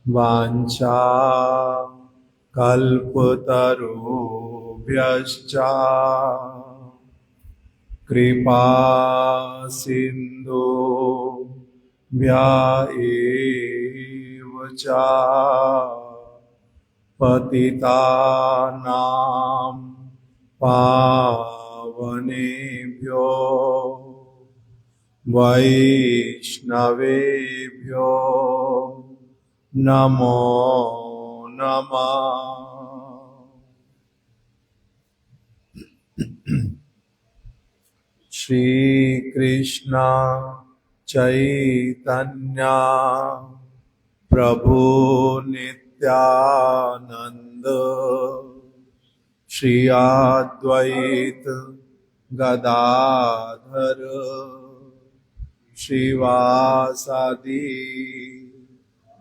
वाञ्छा कल्पतरुभ्यश्च कृपा सिन्धुभ्य एव च पतितानां पावनेभ्यो वैष्णवेभ्यो नमो नमः। श्री कृष्ण चैतन्य प्रभु नित्यानंद श्री अद्वैत गदाधर श्रीवासादि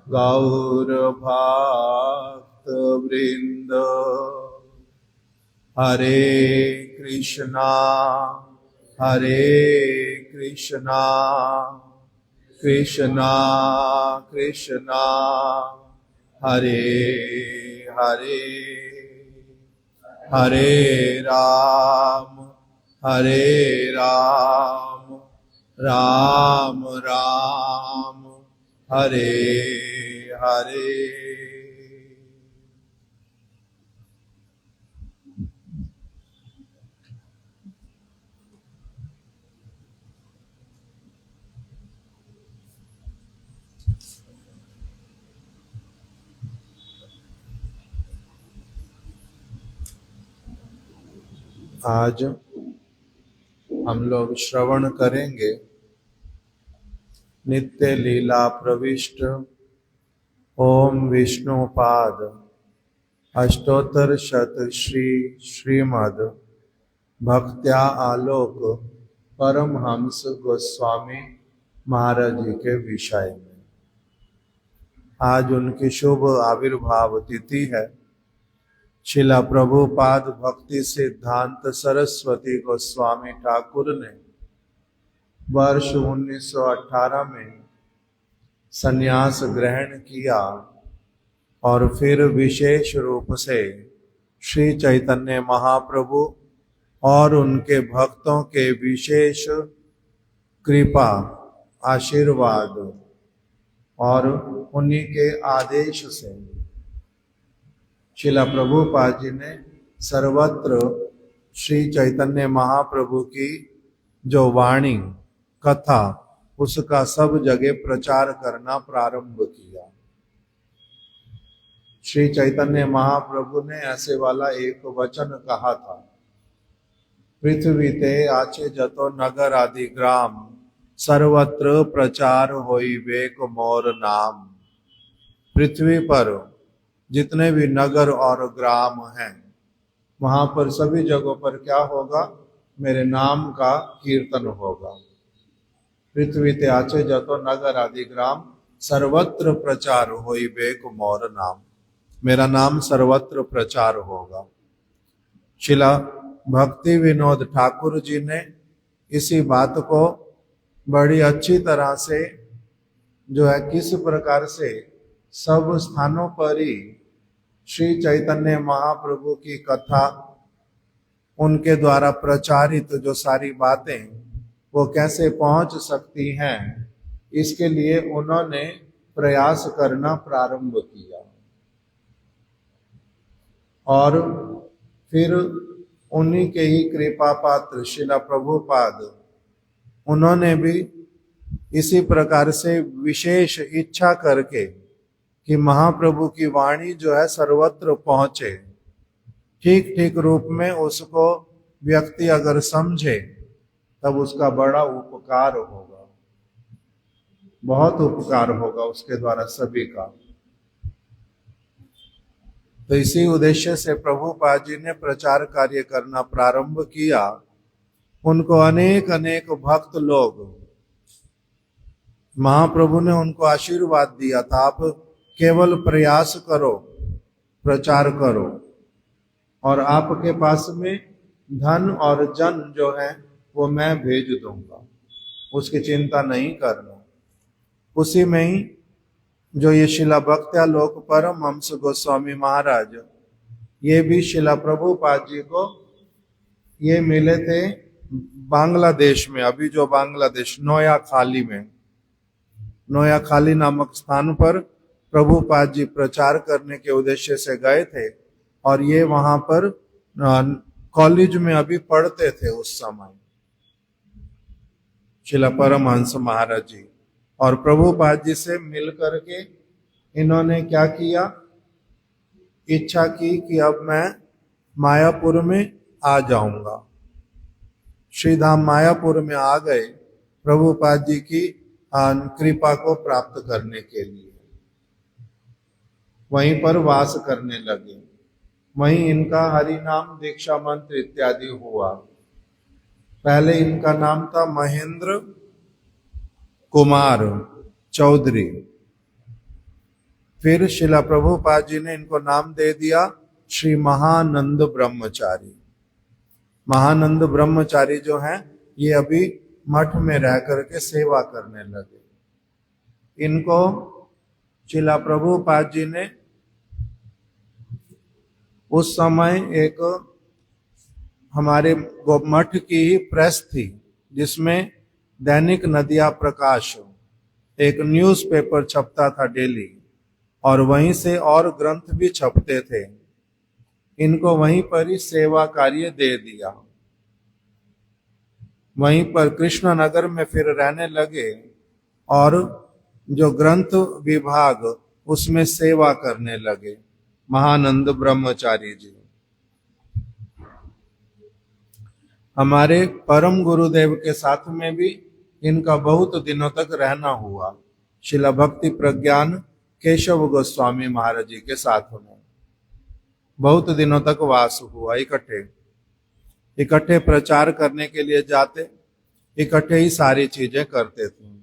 गौर भक्त वृंद। हरे कृष्णा कृष्णा कृष्णा हरे हरे, हरे राम राम राम हरे हरे। आज हम लोग श्रवण करेंगे नित्य लीला प्रविष्ट ओम विष्णुपाद अष्टोत्तर शत श्री श्रीमद् भक्त्या आलोक परमहंस गोस्वामी महाराज जी के विषय में। आज उनकी शुभ आविर्भाव तिथि है। शिला प्रभुपाद भक्ति सिद्धांत सरस्वती गोस्वामी ठाकुर ने वर्ष 1918 में संन्यास ग्रहण किया और फिर विशेष रूप से श्री चैतन्य महाप्रभु और उनके भक्तों के विशेष कृपा आशीर्वाद और उन्हीं के आदेश से शिला प्रभुपाद जी ने सर्वत्र श्री चैतन्य महाप्रभु की जो वाणी कथा उसका सब जगह प्रचार करना प्रारंभ किया। श्री चैतन्य महाप्रभु ने ऐसे वाला एक वचन कहा था, पृथ्वी ते आचे जतो नगर आदि ग्राम सर्वत्र प्रचार होई वेक मोर नाम। पृथ्वी पर जितने भी नगर और ग्राम हैं वहां पर सभी जगहों पर क्या होगा, मेरे नाम का कीर्तन होगा। पृथ्वी ते आचे जतो नगर आदि ग्राम सर्वत्र प्रचार होई वेक मोर नाम। मेरा नाम सर्वत्र प्रचार होगा। शिला भक्ति विनोद ठाकुर जी ने इसी बात को बड़ी अच्छी तरह से जो है किस प्रकार से सब स्थानों पर ही श्री चैतन्य महाप्रभु की कथा उनके द्वारा प्रचारित जो सारी बातें वो कैसे पहुंच सकती हैं, इसके लिए उन्होंने प्रयास करना प्रारंभ किया। और फिर उन्हीं के ही कृपा पात्र शिला प्रभुपाद उन्होंने भी इसी प्रकार से विशेष इच्छा करके कि महाप्रभु की वाणी जो है सर्वत्र पहुंचे, ठीक ठीक रूप में उसको व्यक्ति अगर समझे तब उसका बड़ा उपकार होगा, बहुत उपकार होगा उसके द्वारा सभी का। तो इसी उद्देश्य से प्रभुपाद जी ने प्रचार कार्य करना प्रारंभ किया। उनको अनेक अनेक भक्त लोग, महाप्रभु ने उनको आशीर्वाद दिया था, आप केवल प्रयास करो, प्रचार करो, और आपके पास में धन और जन जो है वो मैं भेज दूंगा, उसकी चिंता नहीं करना। उसी में ही जो ये शिला भक्त्यालोक परमहंस गोस्वामी महाराज, ये भी शिला प्रभुपाद जी को ये मिले थे बांग्लादेश में। अभी जो बांग्लादेश नोयाखाली में, नोयाखाली नामक स्थान पर प्रभुपाद जी प्रचार करने के उद्देश्य से गए थे, और ये वहां पर कॉलेज में अभी पढ़ते थे उस समय शिला परमहंस महाराज जी। और प्रभुपाद जी से मिल करके इन्होंने क्या किया, इच्छा की कि अब मैं मायापुर में आ जाऊंगा। श्रीधाम मायापुर में आ गए प्रभुपाद जी की कृपा को प्राप्त करने के लिए, वहीं पर वास करने लगे। वहीं इनका हरि नाम दीक्षा मंत्र इत्यादि हुआ। पहले इनका नाम था महेंद्र कुमार चौधरी, फिर शिला प्रभुपाद जी ने इनको नाम दे दिया श्री महानंद ब्रह्मचारी। महानंद ब्रह्मचारी जो हैं ये अभी मठ में रह करके सेवा करने लगे। इनको शिला प्रभुपाद जी ने उस समय एक हमारे मठ की ही प्रेस थी जिसमें दैनिक नदिया प्रकाश एक न्यूज़पेपर छपता था डेली, और वहीं से और ग्रंथ भी छपते थे। इनको वहीं पर ही सेवा कार्य दे दिया। वहीं पर कृष्णनगर में फिर रहने लगे और जो ग्रंथ विभाग उसमें सेवा करने लगे महानंद ब्रह्मचारी जी। हमारे परम गुरुदेव के साथ में भी इनका बहुत दिनों तक रहना हुआ। शिला भक्ति प्रज्ञान केशव गोस्वामी महाराज जी के साथ में बहुत दिनों तक वास हुआ। इकट्ठे प्रचार करने के लिए जाते, इकट्ठे ही सारी चीजें करते थे।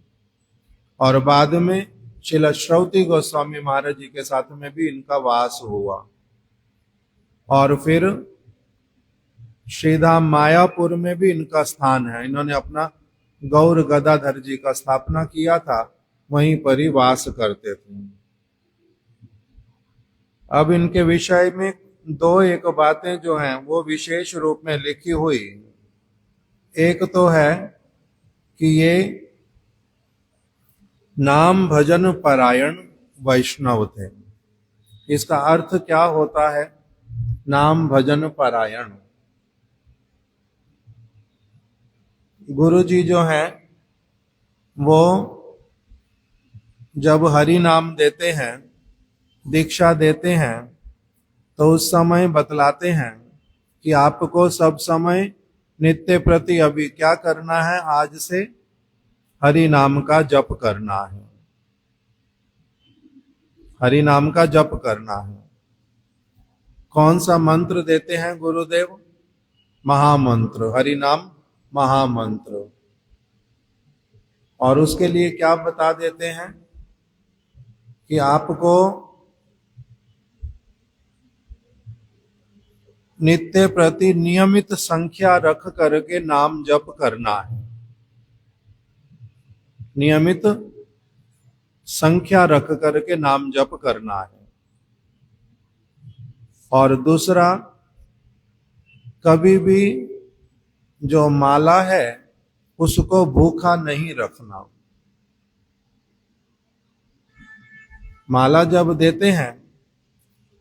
और बाद में शिला श्रौती गोस्वामी महाराज जी के साथ में भी इनका वास हुआ। और फिर श्रीधाम मायापुर में भी इनका स्थान है। इन्होंने अपना गौर गदाधर जी का स्थापना किया था, वहीं पर ही वास करते थे। अब इनके विषय में दो एक बातें जो हैं वो विशेष रूप में लिखी हुई। एक तो है कि ये नाम भजन परायण वैष्णव थे। इसका अर्थ क्या होता है नाम भजन परायण? गुरु जी जो हैं वो जब हरि नाम देते हैं, दीक्षा देते हैं, तो उस समय बतलाते हैं कि आपको सब समय नित्य प्रति अभी क्या करना है, आज से हरि नाम का जप करना है। हरि नाम का जप करना है। कौन सा मंत्र देते हैं गुरुदेव? महामंत्र, हरि नाम महामंत्र। और उसके लिए क्या बता देते हैं कि आपको नित्य प्रति नियमित संख्या रख करके नाम जप करना है। नियमित संख्या रख करके नाम जप करना है। और दूसरा, कभी भी जो माला है उसको भूखा नहीं रखना। माला जब देते हैं,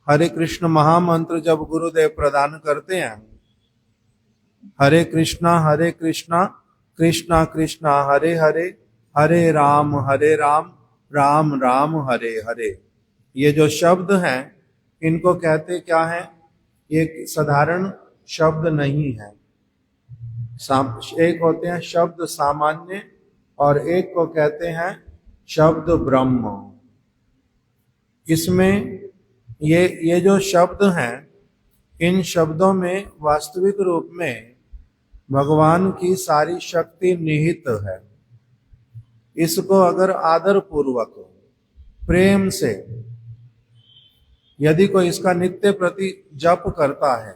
हरे कृष्ण महामंत्र जब गुरुदेव प्रदान करते हैं, हरे कृष्णा कृष्णा कृष्णा हरे हरे, हरे राम राम राम हरे हरे, ये जो शब्द हैं इनको कहते क्या है? ये साधारण शब्द नहीं है। एक होते हैं शब्द सामान्य और एक को कहते हैं शब्द ब्रह्म। इसमें ये जो शब्द हैं, इन शब्दों में वास्तविक रूप में भगवान की सारी शक्ति निहित है। इसको अगर आदर पूर्वक प्रेम से यदि कोई इसका नित्य प्रति जप करता है,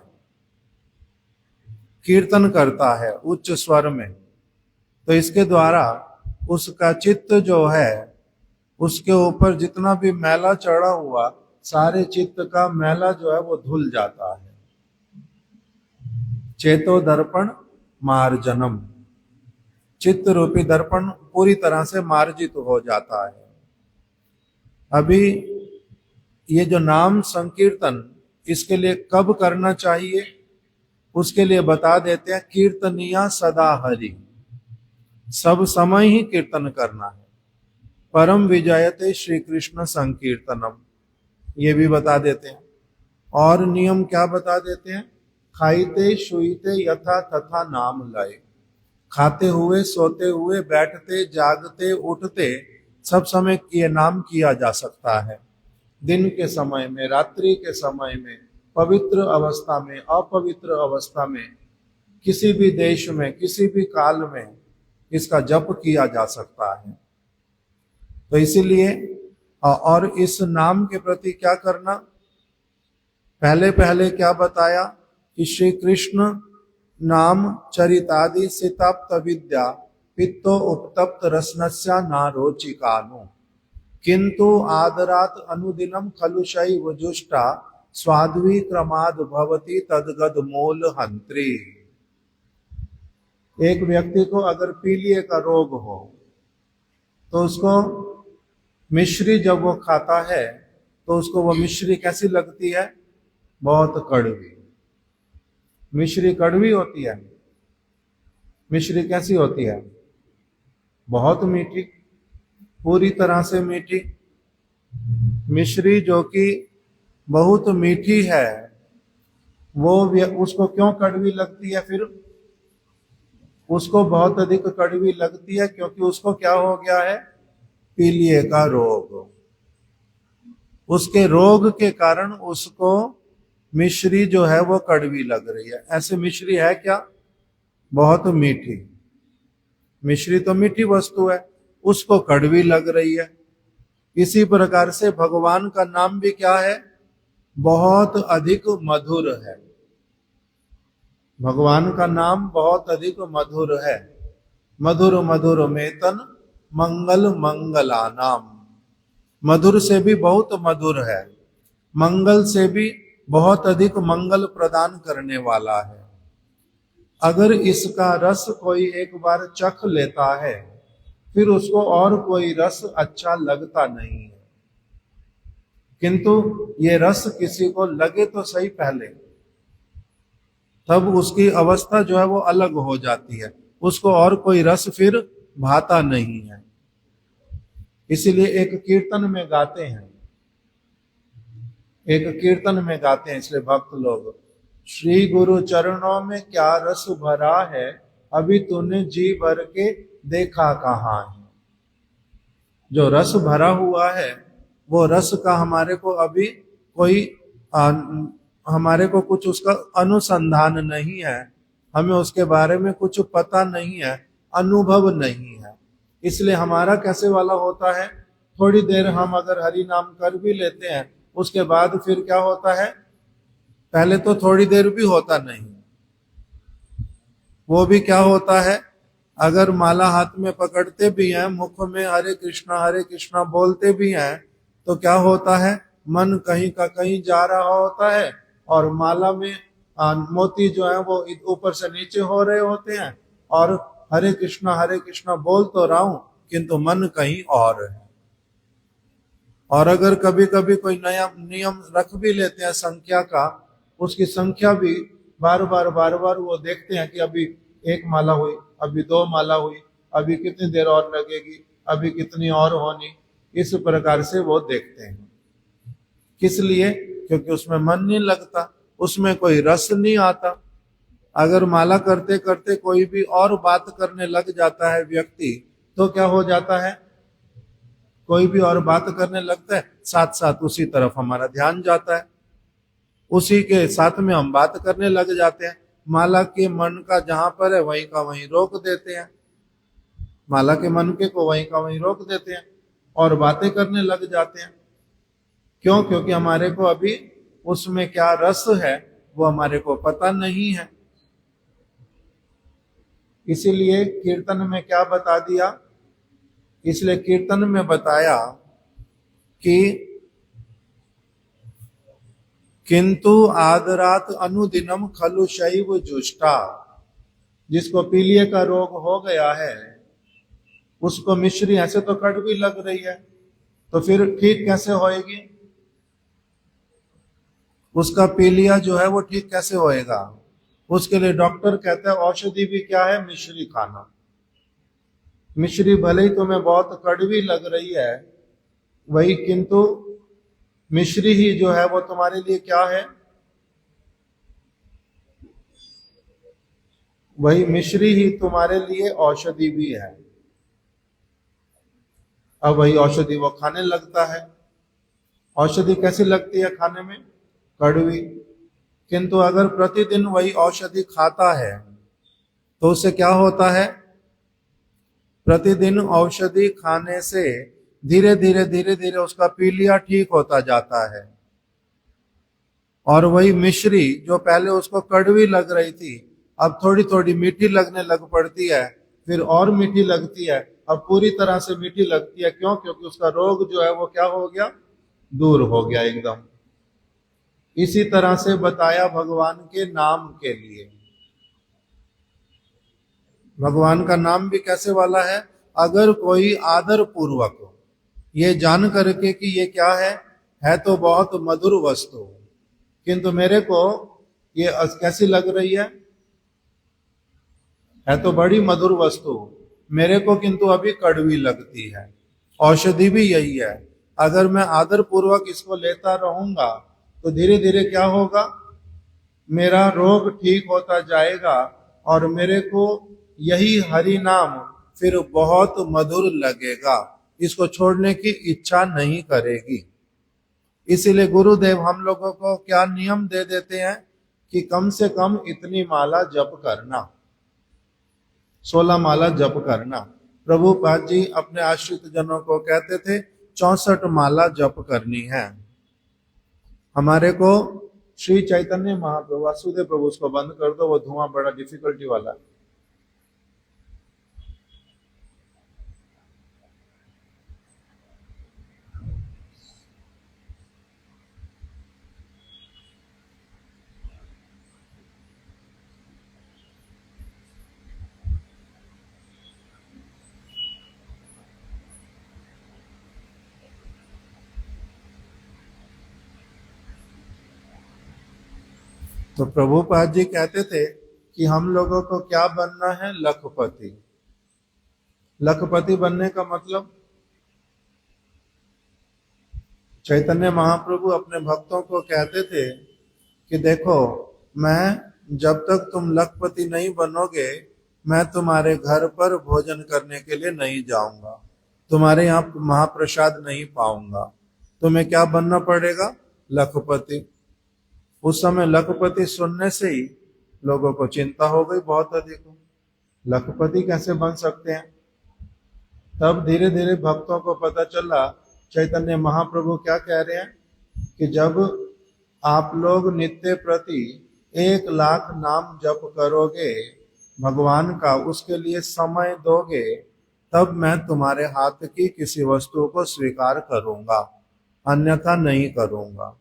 कीर्तन करता है उच्च स्वर में, तो इसके द्वारा उसका चित्त जो है, उसके ऊपर जितना भी मैला चढ़ा हुआ, सारे चित्त का मैला जो है वो धुल जाता है। चेतो दर्पण मार्जनम, चित्त रूपी दर्पण पूरी तरह से मार्जित हो जाता है। अभी ये जो नाम संकीर्तन, इसके लिए कब करना चाहिए उसके लिए बता देते हैं। कीर्तनिया सदा हरि, सब समय ही कीर्तन करना है। परम विजयते श्री कृष्ण संकीर्तनम, ये भी बता देते हैं। और नियम क्या बता देते हैं? खाइते शुइते यथा तथा नाम लय, खाते हुए, सोते हुए, बैठते, जागते, उठते, सब समय ये नाम किया जा सकता है। दिन के समय में, रात्रि के समय में, पवित्र अवस्था में, अपवित्र अवस्था में, किसी भी देश में, किसी भी काल में इसका जप किया जा सकता है। तो इसीलिए और इस नाम के प्रति क्या करना, पहले पहले क्या बताया कि श्री कृष्ण नाम चरितादि सिताप्त विद्या पित्तो उपतप्त रसनस्या नारोचिकानु किंतु आदरात अनुदिनम खलु शैव जुष्टा स्वाद्वी क्रमाद भवति तदगद मूल हंत्री। एक व्यक्ति को अगर पीलिए का रोग हो तो उसको मिश्री जब वो खाता है तो उसको वो मिश्री कैसी लगती है? बहुत कड़वी। मिश्री कड़वी होती है। मिश्री कैसी होती है? बहुत मीठी, पूरी तरह से मीठी। मिश्री जो कि बहुत मीठी है, वो उसको क्यों कड़वी लगती है? फिर उसको बहुत अधिक कड़वी लगती है क्योंकि उसको क्या हो गया है? पीलिए का रोग। उसके रोग के कारण उसको मिश्री जो है वो कड़वी लग रही है। ऐसे मिश्री है क्या? बहुत मीठी। मिश्री तो मीठी वस्तु है, उसको कड़वी लग रही है। इसी प्रकार से भगवान का नाम भी क्या है? बहुत अधिक मधुर है। भगवान का नाम बहुत अधिक मधुर है। मधुर मधुर मेतन मंगल मंगला नाम, मधुर से भी बहुत मधुर है, मंगल से भी बहुत अधिक मंगल प्रदान करने वाला है। अगर इसका रस कोई एक बार चख लेता है फिर उसको और कोई रस अच्छा लगता नहीं है। किंतु ये रस किसी को लगे तो सही पहले, तब उसकी अवस्था जो है वो अलग हो जाती है, उसको और कोई रस फिर भाता नहीं है। इसीलिए एक कीर्तन में गाते हैं, एक कीर्तन में गाते हैं इसलिए भक्त लोग, श्री गुरु चरणों में क्या रस भरा है, अभी तूने जी भर के देखा कहाँ है। जो रस भरा हुआ है वो रस का हमारे को अभी कोई हमारे को कुछ उसका अनुसंधान नहीं है, हमें उसके बारे में कुछ पता नहीं है, अनुभव नहीं है। इसलिए हमारा कैसे वाला होता है, थोड़ी देर हम अगर हरि नाम कर भी लेते हैं उसके बाद फिर क्या होता है, पहले तो थोड़ी देर भी होता नहीं, वो भी क्या होता है, अगर माला हाथ में पकड़ते भी हैं, मुख में हरे कृष्णा बोलते भी हैं, तो क्या होता है, मन कहीं का कहीं जा रहा होता है और माला में मोती जो है वो ऊपर से नीचे हो रहे होते हैं और हरे कृष्णा बोल तो रहा हूं किंतु मन कहीं और है। और अगर कभी कभी कोई नया नियम रख भी लेते हैं संख्या का, उसकी संख्या भी बार बार वो देखते हैं कि अभी 1 माला हुई, अभी 2 माला हुई, अभी कितनी देर और लगेगी, अभी कितनी और होनी, इस प्रकार से वो देखते हैं। किस लिए? क्योंकि उसमें मन नहीं लगता, उसमें कोई रस नहीं आता। अगर माला करते करते कोई भी और बात करने लग जाता है व्यक्ति, तो क्या हो जाता है, कोई भी और बात करने लगता है, साथ साथ उसी तरफ हमारा ध्यान जाता है, उसी के साथ में हम बात करने लग जाते हैं। माला के मन का जहां पर है वहीं का वहीं रोक देते हैं, माला के मन के को वहीं का वहीं रोक देते हैं और बातें करने लग जाते हैं। क्यों? क्योंकि हमारे को अभी उसमें क्या रस है वो हमारे को पता नहीं है। इसीलिए कीर्तन में क्या बता दिया? इसलिए कीर्तन में बताया कि किंतु आदरात अनुदिनम खलु शैव जुष्टा, जिसको पीलिए का रोग हो गया है उसको मिश्री ऐसे तो कड़वी लग रही है, तो फिर ठीक कैसे होएगी? उसका पीलिया जो है वो ठीक कैसे होएगा? उसके लिए डॉक्टर कहता है औषधि भी क्या है? मिश्री खाना। मिश्री भले ही तुम्हें बहुत कड़वी लग रही है, वही किंतु मिश्री ही जो है वो तुम्हारे लिए क्या है? वही मिश्री ही तुम्हारे लिए औषधि भी है। अब वही औषधि वो खाने लगता है। औषधि कैसी लगती है खाने में? कड़वी। किंतु अगर प्रतिदिन वही औषधि खाता है तो उससे क्या होता है? प्रतिदिन औषधि खाने से धीरे धीरे उसका पीलिया ठीक होता जाता है। और वही मिश्री जो पहले उसको कड़वी लग रही थी अब थोड़ी थोड़ी मीठी लगने लग पड़ती है, फिर और मीठी लगती है, अब पूरी तरह से मीठी लगती है। क्यों? क्योंकि उसका रोग जो है वो क्या हो गया? दूर हो गया एकदम। इसी तरह से बताया भगवान के नाम के लिए। भगवान का नाम भी कैसे वाला है? अगर कोई आदर पूर्वक ये जान करके कि ये क्या है तो बहुत मधुर वस्तु, किंतु मेरे को ये कैसी लग रही है तो बड़ी मधुर वस्तु, मेरे को किंतु अभी कड़वी लगती है। औषधि भी यही है, अगर मैं आदर पूर्वक इसको लेता रहूंगा तो धीरे धीरे क्या होगा? मेरा रोग ठीक होता जाएगा और मेरे को यही हरि नाम फिर बहुत मधुर लगेगा, इसको छोड़ने की इच्छा नहीं करेगी। इसीलिए गुरुदेव हम लोगों को क्या नियम दे देते हैं कि कम से कम इतनी माला जप करना, 16 माला जप करना। प्रभुपाद जी अपने आश्रित जनों को कहते थे 64 माला जप करनी है। हमारे को श्री चैतन्य महाप्रभु, वासुदेव प्रभु उसको बंद कर दो, वो धुआं बड़ा डिफिकल्टी वाला है। तो प्रभुपाद जी कहते थे कि हम लोगों को क्या बनना है? लखपति। लखपति बनने का मतलब, चैतन्य महाप्रभु अपने भक्तों को कहते थे कि देखो, मैं जब तक तुम लखपति नहीं बनोगे मैं तुम्हारे घर पर भोजन करने के लिए नहीं जाऊंगा, तुम्हारे यहाँ महाप्रसाद नहीं पाऊंगा। तुम्हें क्या बनना पड़ेगा? लखपति। उस समय लखपति सुनने से ही लोगों को चिंता हो गई बहुत अधिक, लखपति कैसे बन सकते हैं? तब धीरे धीरे भक्तों को पता चला चैतन्य महाप्रभु क्या कह रहे हैं कि जब आप लोग नित्य प्रति 1,00,000 नाम जप करोगे भगवान का, उसके लिए समय दोगे, तब मैं तुम्हारे हाथ की किसी वस्तु को स्वीकार करूंगा, अन्यथा नहीं करूंगा।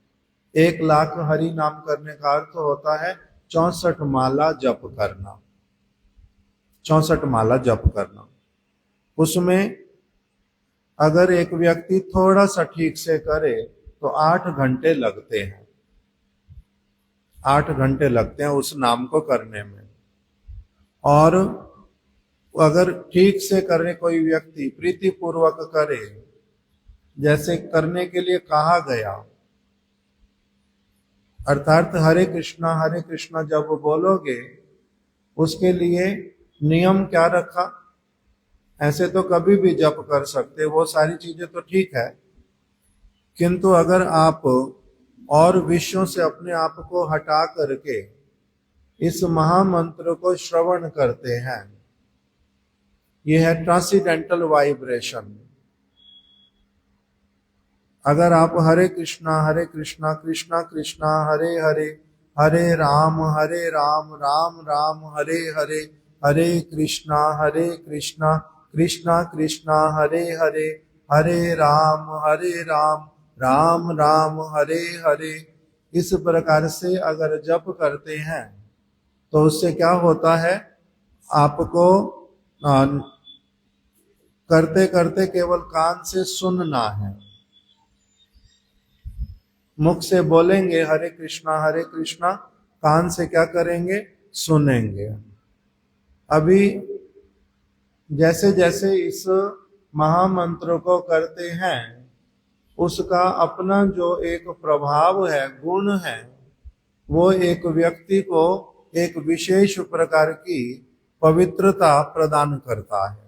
1,00,000 हरि नाम करने का अर्थ होता है 64 माला जप करना, 64 माला जप करना। उसमें अगर एक व्यक्ति थोड़ा सा ठीक से करे तो 8 घंटे लगते हैं, 8 घंटे लगते हैं उस नाम को करने में। और अगर ठीक से करे कोई व्यक्ति, प्रीति पूर्वक करे, जैसे करने के लिए कहा गया, अर्थात हरे कृष्णा जब बोलोगे, उसके लिए नियम क्या रखा? ऐसे तो कभी भी जप कर सकते, वो सारी चीजें तो ठीक है, किंतु अगर आप और विषयों से अपने आप को हटा करके इस महामंत्र को श्रवण करते हैं, यह है ट्रांसीडेंटल वाइब्रेशन। अगर आप हरे कृष्णा कृष्णा कृष्णा हरे हरे, हरे राम राम राम हरे हरे, हरे कृष्णा कृष्णा कृष्णा हरे हरे, हरे राम राम राम हरे हरे। इस प्रकार से अगर जप करते हैं तो उससे क्या होता है, आपको करते करते केवल कान से सुनना है, मुख से बोलेंगे हरे कृष्णा, कान से क्या करेंगे, सुनेंगे। अभी जैसे जैसे इस महामंत्र को करते हैं, उसका अपना जो एक प्रभाव है, गुण है, वो एक व्यक्ति को एक विशेष प्रकार की पवित्रता प्रदान करता है,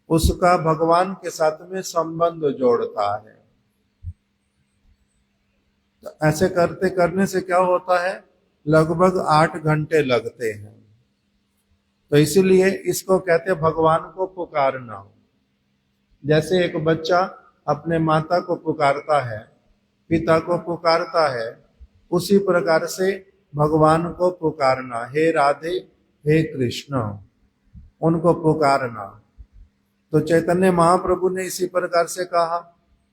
उसका भगवान के साथ में संबंध जोड़ता है। तो ऐसे करने से क्या होता है, लगभग 8 घंटे लगते हैं। तो इसीलिए इसको कहते हैं भगवान को पुकारना। जैसे एक बच्चा अपने माता को पुकारता है, पिता को पुकारता है, उसी प्रकार से भगवान को पुकारना, हे राधे हे कृष्ण, उनको पुकारना। तो चैतन्य महाप्रभु ने इसी प्रकार से कहा,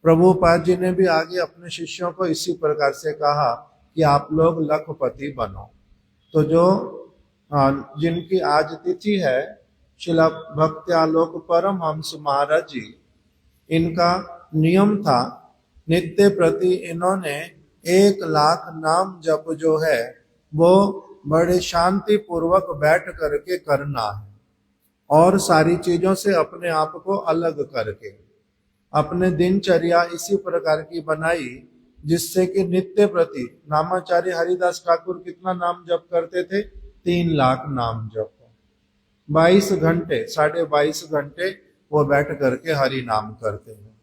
प्रभुपाद जी ने भी आगे अपने शिष्यों को इसी प्रकार से कहा कि आप लोग लखपति बनो। तो जो जिनकी आज तिथि है, शिला भक्त्यालोक परमहंस महाराज जी, इनका नियम था, नित्य प्रति इन्होंने 1,00,000 नाम जप जो है वो बड़े शांति पूर्वक बैठ करके करना है, और सारी चीजों से अपने आप को अलग करके अपने दिनचर्या इसी प्रकार की बनाई, जिससे कि नित्य प्रति नामाचार्य हरिदास ठाकुर कितना नाम जप करते थे, 3,00,000 नाम जप, 22 घंटे 22.5 घंटे वो बैठ करके हरि नाम करते हैं।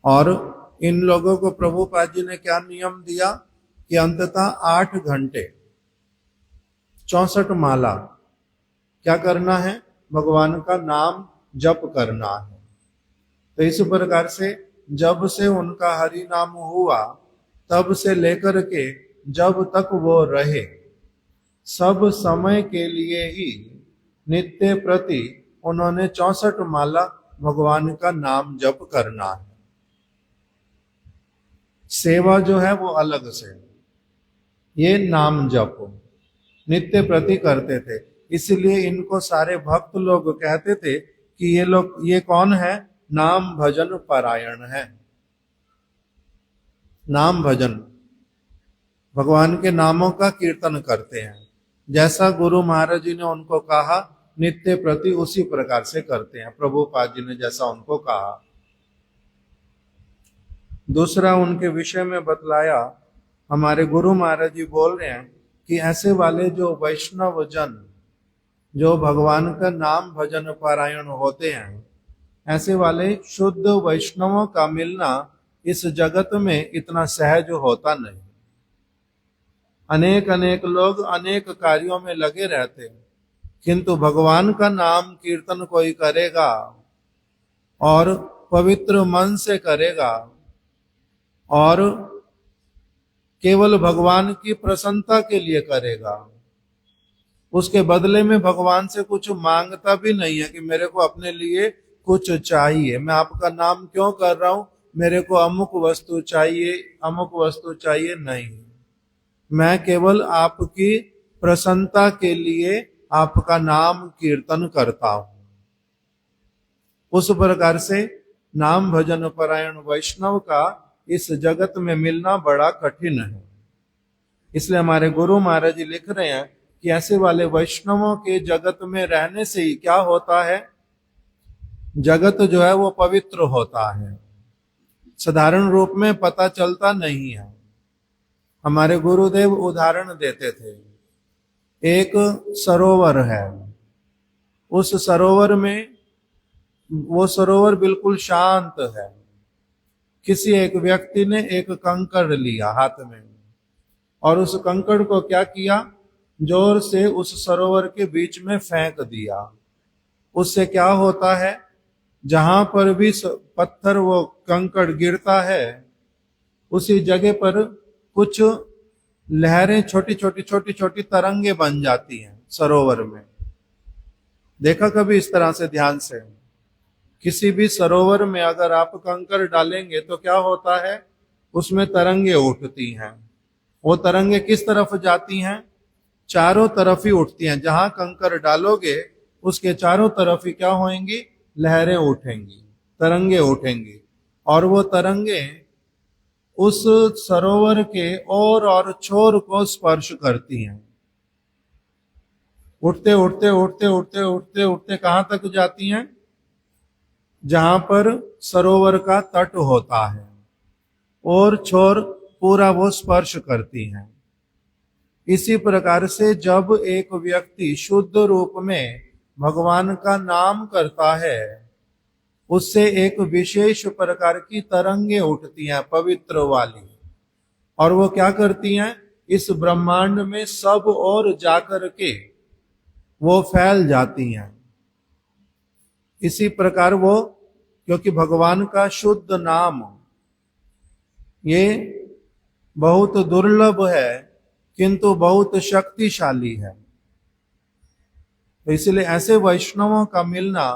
और इन लोगों को प्रभुपाद जी ने क्या नियम दिया कि अंततः 8 घंटे 64 माला क्या करना है, भगवान का नाम जप करना है। तो इस प्रकार से जब से उनका हरि नाम हुआ, तब से लेकर के जब तक वो रहे, सब समय के लिए ही नित्य प्रति उन्होंने 64 माला भगवान का नाम जप करना है। सेवा जो है वो अलग से, ये नाम जप नित्य प्रति करते थे। इसलिए इनको सारे भक्त लोग कहते थे कि ये कौन है, नाम भजन परायण है। नाम भजन, भगवान के नामों का कीर्तन करते हैं। जैसा गुरु महाराज जी ने उनको कहा नित्य प्रति, उसी प्रकार से करते हैं, प्रभुपाद जी ने जैसा उनको कहा। दूसरा उनके विषय में बतलाया, हमारे गुरु महाराज जी बोल रहे हैं कि ऐसे वाले जो वैष्णव जन जो भगवान का नाम भजन पारायण होते हैं, ऐसे वाले शुद्ध वैष्णवों का मिलना इस जगत में इतना सहज होता नहीं। अनेक अनेक लोग अनेक कार्यों में लगे रहते हैं, किंतु भगवान का नाम कीर्तन कोई करेगा और पवित्र मन से करेगा और केवल भगवान की प्रसन्नता के लिए करेगा, उसके बदले में भगवान से कुछ मांगता भी नहीं है कि मेरे को अपने लिए कुछ चाहिए, मैं आपका नाम क्यों कर रहा हूं, मेरे को अमुक वस्तु चाहिए, अमुक वस्तु चाहिए, नहीं, मैं केवल आपकी प्रसन्नता के लिए आपका नाम कीर्तन करता हूं। उस प्रकार से नाम भजन परायण वैष्णव का इस जगत में मिलना बड़ा कठिन है। इसलिए हमारे गुरु महाराज जी लिख रहे हैं कि ऐसे वाले वैष्णवों के जगत में रहने से ही क्या होता है, जगत जो है वो पवित्र होता है, साधारण रूप में पता चलता नहीं है। हमारे गुरुदेव उदाहरण देते थे, एक सरोवर है, उस सरोवर में वो सरोवर बिल्कुल शांत है। किसी एक व्यक्ति ने एक कंकड़ लिया हाथ में और उस कंकड़ को क्या किया, जोर से उस सरोवर के बीच में फेंक दिया। उससे क्या होता है, जहां पर भी पत्थर वो कंकड़ गिरता है उसी जगह पर कुछ लहरें, छोटी छोटी छोटी छोटी तरंगे बन जाती हैं सरोवर में। देखा कभी इस तरह से ध्यान से? किसी भी सरोवर में अगर आप कंकड़ डालेंगे तो क्या होता है, उसमें तरंगे उठती हैं। वो तरंगे किस तरफ जाती हैं? चारों तरफ ही उठती हैं। जहां कंकड़ डालोगे उसके चारों तरफ ही क्या होंगी, लहरें उठेंगी, तरंगे उठेंगी। और वो तरंगे उस सरोवर के और छोर को स्पर्श करती हैं। उठते उठते उठते उठते उठते उठते कहां तक जाती हैं? जहां पर सरोवर का तट होता है और छोर पूरा वो स्पर्श करती हैं। इसी प्रकार से जब एक व्यक्ति शुद्ध रूप में भगवान का नाम करता है, उससे एक विशेष प्रकार की तरंगे उठती हैं पवित्र वाली, और वो क्या करती हैं, इस ब्रह्मांड में सब और जाकर के वो फैल जाती हैं। इसी प्रकार वो, क्योंकि भगवान का शुद्ध नाम ये बहुत दुर्लभ है किंतु बहुत शक्तिशाली है। तो इसलिए ऐसे वैष्णवों का मिलना,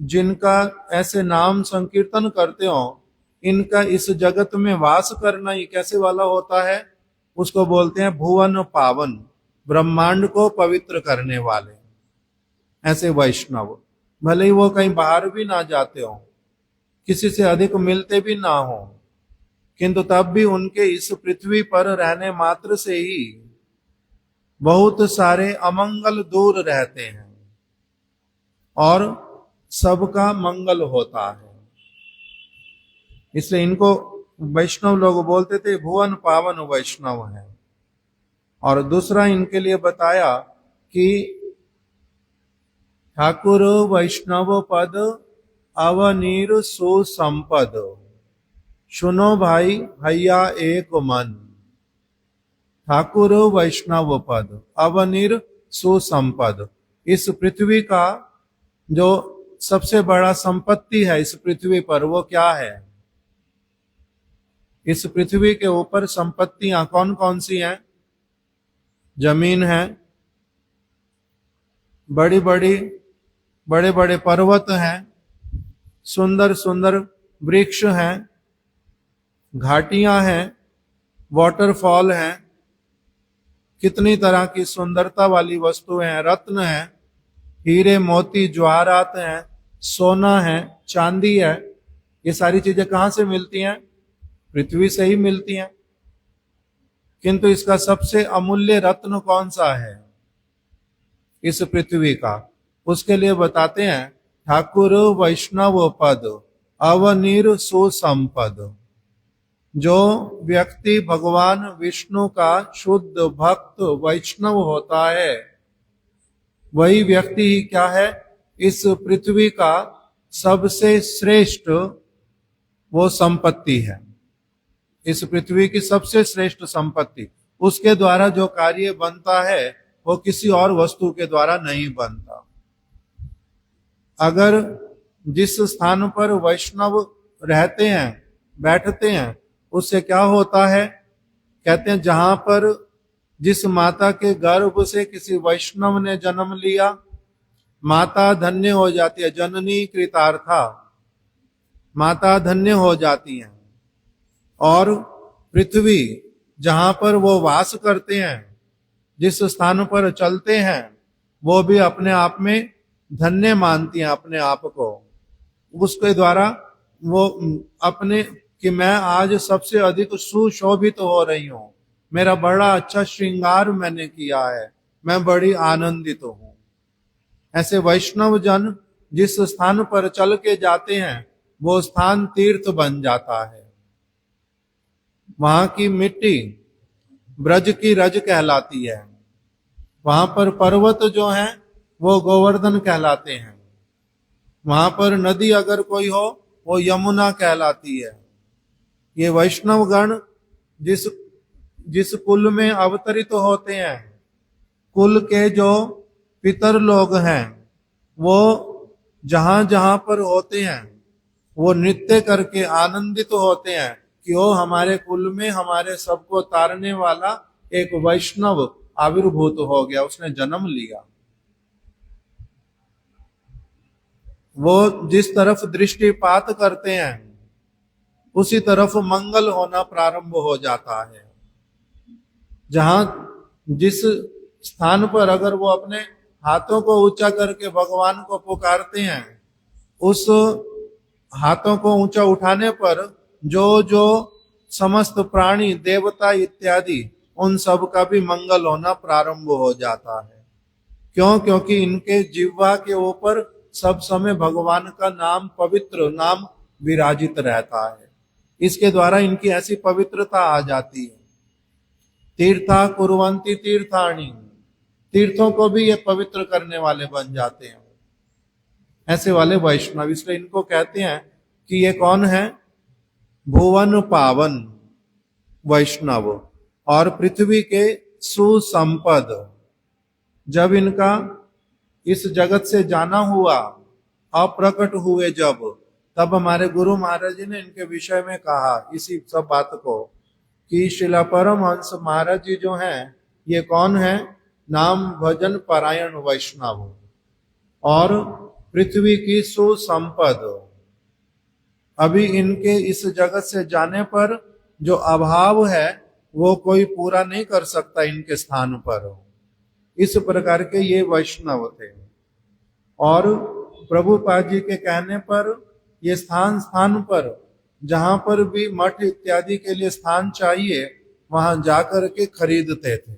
जिनका ऐसे नाम संकीर्तन करते हो, इनका इस जगत में वास करना ही कैसे वाला होता है, उसको बोलते हैं भुवन पावन, ब्रह्मांड को पवित्र करने वाले। ऐसे वैष्णव भले ही वो कहीं बाहर भी ना जाते हो, किसी से अधिक मिलते भी ना हो, किंतु तब भी उनके इस पृथ्वी पर रहने मात्र से ही बहुत सारे अमंगल दूर रहते हैं और सबका मंगल होता है। इसलिए इनको वैष्णव लोग बोलते थे भुवन पावन वैष्णव है। और दूसरा इनके लिए बताया कि ठाकुर वैष्णव पद अवनीर सुसंपद, सुनो भाई भैया एक मन। ठाकुर वैष्णव पद अवनीर सुसंपद, इस पृथ्वी का जो सबसे बड़ा संपत्ति है इस पृथ्वी पर, वो क्या है? इस पृथ्वी के ऊपर संपत्तियां कौन कौन सी हैं? जमीन है, बड़ी बड़ी बड़े बड़े पर्वत हैं, सुंदर सुंदर वृक्ष हैं, घाटियां हैं, वाटरफॉल हैं, कितनी तरह की सुंदरता वाली वस्तुएं हैं, रत्न हैं, हीरे मोती जवाहरात हैं, सोना है, चांदी है। ये सारी चीजें कहां से मिलती हैं? पृथ्वी से ही मिलती हैं। किंतु इसका सबसे अमूल्य रत्न कौन सा है इस पृथ्वी का? उसके लिए बताते हैं ठाकुर वैष्णव पद अवनीर सुसंपद। जो व्यक्ति भगवान विष्णु का शुद्ध भक्त वैष्णव होता है, वही व्यक्ति ही क्या है, इस पृथ्वी का सबसे श्रेष्ठ वो संपत्ति है। इस पृथ्वी की सबसे श्रेष्ठ संपत्ति, उसके द्वारा जो कार्य बनता है वो किसी और वस्तु के द्वारा नहीं बनता। अगर जिस स्थान पर वैष्णव रहते हैं, बैठते हैं, उससे क्या होता है? कहते हैं जहां पर जिस माता के गर्भ से किसी वैष्णव ने जन्म लिया, माता धन्य हो जाती है, जननी कृतार्था, माता धन्य हो जाती है। और पृथ्वी जहां पर वो वास करते हैं, जिस स्थान पर चलते हैं, वो भी अपने आप में धन्य मानती हैं अपने आप को। उसके द्वारा वो अपने कि मैं आज सबसे अधिक सुशोभित हो रही हूं, मेरा बड़ा अच्छा श्रृंगार मैंने किया है, मैं बड़ी आनंदित हूं। ऐसे वैष्णव जन जिस स्थान पर चल के जाते हैं, वो स्थान तीर्थ बन जाता है। वहां की मिट्टी ब्रज की रज कहलाती है, वहां पर पर्वत जो हैं वो गोवर्धन कहलाते हैं, वहां पर नदी अगर कोई हो वो यमुना कहलाती है। ये वैष्णव गण जिस जिस कुल में अवतरित होते हैं, कुल के जो पितर लोग हैं, वो जहां जहां पर होते हैं वो नृत्य करके आनंदित होते हैं कि वो हमारे कुल में हमारे सबको तारने वाला एक वैष्णव आविर्भूत हो गया, उसने जन्म लिया। वो जिस तरफ दृष्टिपात करते हैं उसी तरफ मंगल होना प्रारंभ हो जाता है। जहां जिस स्थान पर अगर वो अपने हाथों को ऊंचा करके भगवान को पुकारते हैं, उस हाथों को ऊंचा उठाने पर जो जो समस्त प्राणी देवता इत्यादि उन सब का भी मंगल होना प्रारंभ हो जाता है। क्यों? क्योंकि इनके जिह्वा के ऊपर सब समय भगवान का नाम, पवित्र नाम विराजित रहता है। इसके द्वारा इनकी ऐसी पवित्रता आ जाती है। तीर्था कुर्वन्ति तीर्थाणि, तीर्थों को भी ये पवित्र करने वाले बन जाते हैं, ऐसे वाले वैष्णव। इसलिए इनको कहते हैं कि ये कौन है? भुवन पावन वैष्णव और पृथ्वी के सुसंपद। जब इनका इस जगत से जाना हुआ, अप्रकट हुए जब, तब हमारे गुरु महाराज जी ने इनके विषय में कहा इसी सब बात को कि शिला परमहंस महाराज जी जो हैं ये कौन है? नाम भजन परायण वैष्णव और पृथ्वी की सुसंपद। अभी इनके इस जगत से जाने पर जो अभाव है वो कोई पूरा नहीं कर सकता इनके स्थान पर। इस प्रकार के ये वैष्णव थे। और प्रभुपाद जी के कहने पर ये स्थान स्थान पर जहां पर भी मठ इत्यादि के लिए स्थान चाहिए वहां जाकर के खरीदते थे।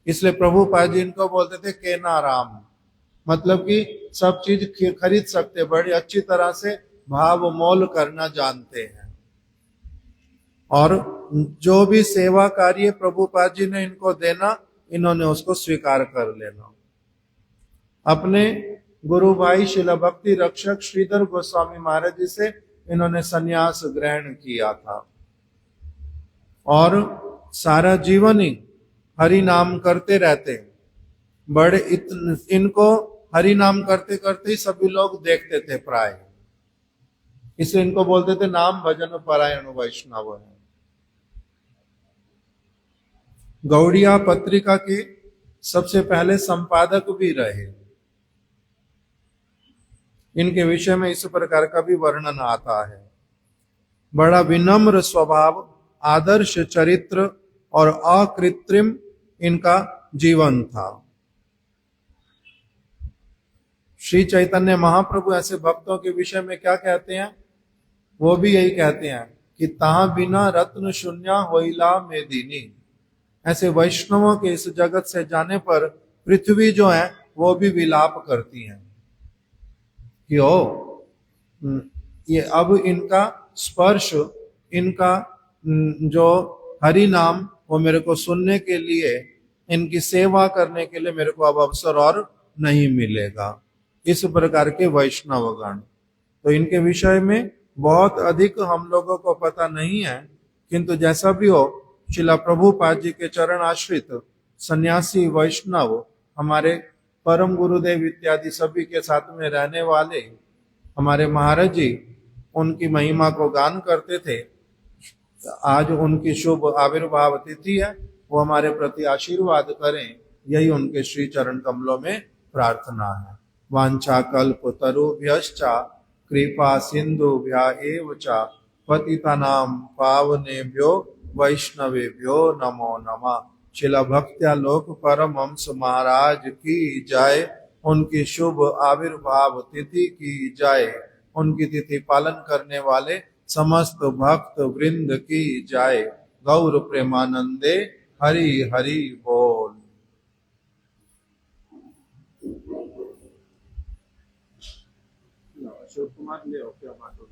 इसलिए प्रभुपाद जी इनको बोलते थे केनाराम, मतलब कि सब चीज खरीद सकते, बड़ी अच्छी तरह से भाव मोल करना जानते हैं। और जो भी सेवा कार्य प्रभुपाद जी ने इनको देना, इन्होंने उसको स्वीकार कर लेना। अपने गुरु भाई शिला भक्ति रक्षक श्रीधर गोस्वामी महाराज जी से इन्होंने संन्यास ग्रहण किया था और सारा जीवन ही हरि नाम करते रहते। बड़े इनको हरि नाम करते करते ही सभी लोग देखते थे प्राय, इसलिए इनको बोलते थे नाम भजन परायण वैष्णव है। गौड़िया पत्रिका के सबसे पहले संपादक भी रहे। इनके विषय में इस प्रकार का भी वर्णन आता है। बड़ा विनम्र स्वभाव, आदर्श चरित्र और अकृत्रिम इनका जीवन था। श्री चैतन्य महाप्रभु ऐसे भक्तों के विषय में क्या कहते हैं? वो भी यही कहते हैं कि ताहा बिना रत्न शून्या होइला मेदिनी। ऐसे वैष्णवों के इस जगत से जाने पर पृथ्वी जो है वो भी विलाप करती है कि ओ ये अब इनका स्पर्श, इनका जो हरि नाम वो मेरे को सुनने के लिए, इनकी सेवा करने के लिए मेरे को अब अवसर और नहीं मिलेगा। इस प्रकार के वैष्णवगण, तो इनके विषय में बहुत अधिक हम लोगों को पता नहीं है, किंतु जैसा भी हो शिला प्रभुपाद जी के चरण आश्रित सन्यासी वैष्णव हमारे परम गुरुदेव इत्यादि सभी के साथ में रहने वाले हमारे महाराज जी उनकी महिमा को गान करते थे। आज उनकी शुभ आविर्भाव तिथि है, वो हमारे प्रति आशीर्वाद करें, यही उनके श्री चरण कमलों में प्रार्थना है। वांछा कल्प तरुभ्यश्च कृपा सिंधुभ्य एव च पतितानां पावनेभ्यो वैष्णवेभ्यो नमो नमः। शिला भक्त्यालोक परमहंस महाराज की जय। उनकी शुभ आविर्भाव तिथि की जय। उनकी तिथि पालन करने वाले समस्त भक्त वृंद की जय। गौर प्रेमानंदे हरि हरि बोल। अशोक कुमार ले क्या बात हो